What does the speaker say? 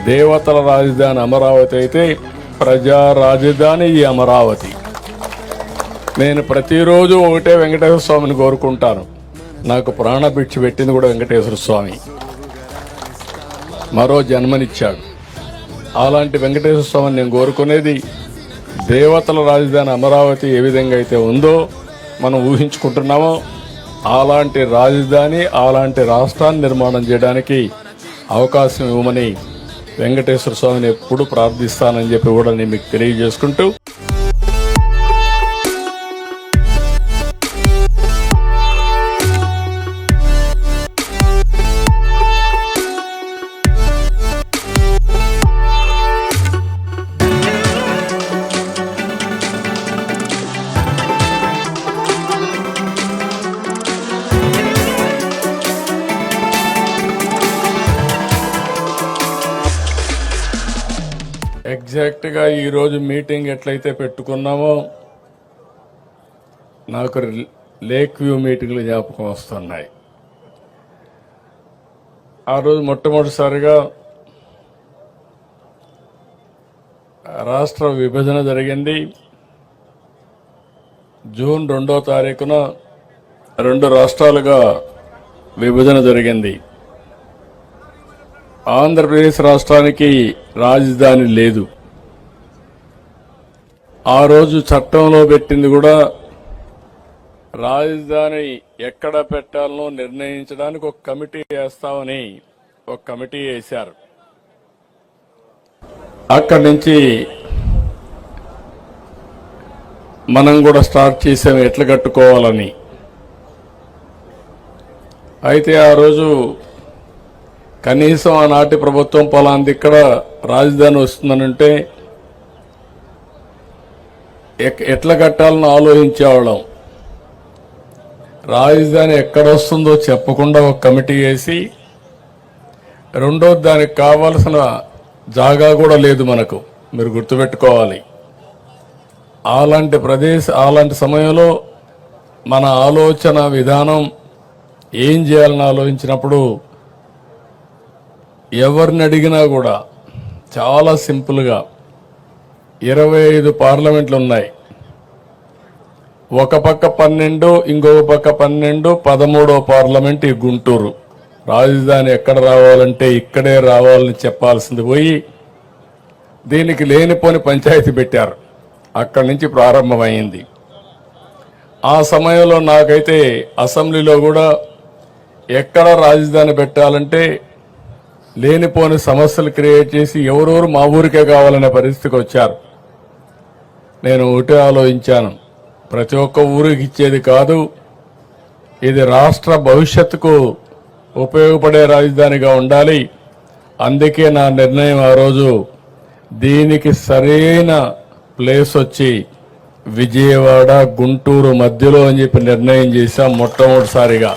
దేవతల రాజధాని అమరావతి అయితే ప్రజా రాజధాని ఈ అమరావతి. నేను ప్రతిరోజు ఒకటే వెంకటేశ్వర స్వామిని కోరుకుంటాను. నాకు ప్రాణభిక్ష పెట్టింది కూడా వెంకటేశ్వర స్వామి. మరో జన్మనిచ్చాడు. అలాంటి వెంకటేశ్వర స్వామిని నేను కోరుకునేది దేవతల రాజధాని అమరావతి ఏ విధంగా అయితే ఉందో మనం ఊహించుకుంటున్నామో అలాంటి రాజధాని, అలాంటి రాష్ట్రాన్ని నిర్మాణం చేయడానికి అవకాశం ఇవ్వమని వెంకటేశ్వర స్వామిని ఎప్పుడు ప్రార్థిస్తానని చెప్పి కూడా నేను మీకు తెలియజేసుకుంటూ, ఎగ్జాక్ట్ గా ఈరోజు మీటింగ్ ఎట్లయితే పెట్టుకున్నామో నాకు లేక్ వ్యూ మీటింగ్లు జ్ఞాపకం వస్తున్నాయి. ఆ రోజు మొట్టమొదటిసారిగా రాష్ట్ర విభజన జరిగింది. జూన్ 2వ తారీఖున 2 రాష్ట్రాలుగా విభజన జరిగింది. ఆంధ్రప్రదేశ్ రాష్ట్రానికి రాజధాని లేదు. ఆ రోజు చట్టంలో పెట్టింది కూడా రాజధాని ఎక్కడ పెట్టాలనో నిర్ణయించడానికి ఒక కమిటీ వేస్తామని ఒక కమిటీ వేశారు. అక్కడి నుంచి మనం కూడా స్టార్ట్ చేసాం ఎట్లా కట్టుకోవాలని. అయితే ఆ రోజు కనీసం ఆనాటి ప్రభుత్వం పలాంది ఇక్కడ రాజధాని వస్తుందనంటే ఎట్లా కట్టాలని ఆలోచించేవాళ్ళం. రాజధాని ఎక్కడ వస్తుందో చెప్పకుండా ఒక కమిటీ వేసి, రెండోది దానికి కావాల్సిన జాగా కూడా లేదు మనకు, మీరు గుర్తుపెట్టుకోవాలి. అలాంటి సమయంలో మన ఆలోచన విధానం ఏం చేయాలని ఆలోచించినప్పుడు ఎవరిని అడిగినా కూడా చాలా సింపుల్గా 25 పార్లమెంట్లు ఉన్నాయి. ఒక పక్క 12, ఇంకొక పక్క 12, 13వ పార్లమెంట్ ఈ గుంటూరు. రాజధాని ఎక్కడ రావాలంటే ఇక్కడే రావాలని చెప్పాల్సింది పోయి దీనికి లేనిపోని పంచాయతీ పెట్టారు. అక్కడి నుంచి ప్రారంభమైంది. ఆ సమయంలో నాకైతే అసెంబ్లీలో కూడా ఎక్కడ రాజధాని పెట్టాలంటే లేనిపోని సమస్యలు క్రియేట్ చేసి ఎవరెవరు మా ఊరికే కావాలనే పరిస్థితికి వచ్చారు. నేను ఒకటే ఆలోచించాను, ప్రతి ఒక్క ఊరికి ఇచ్చేది కాదు, ఇది రాష్ట్ర భవిష్యత్తుకు ఉపయోగపడే రాజధానిగా ఉండాలి. అందుకే నా నిర్ణయం ఆ రోజు దీనికి సరైన ప్లేస్ వచ్చి విజయవాడ, గుంటూరు మధ్యలో అని చెప్పి నిర్ణయం చేశాం మొట్టమొదటిసారిగా.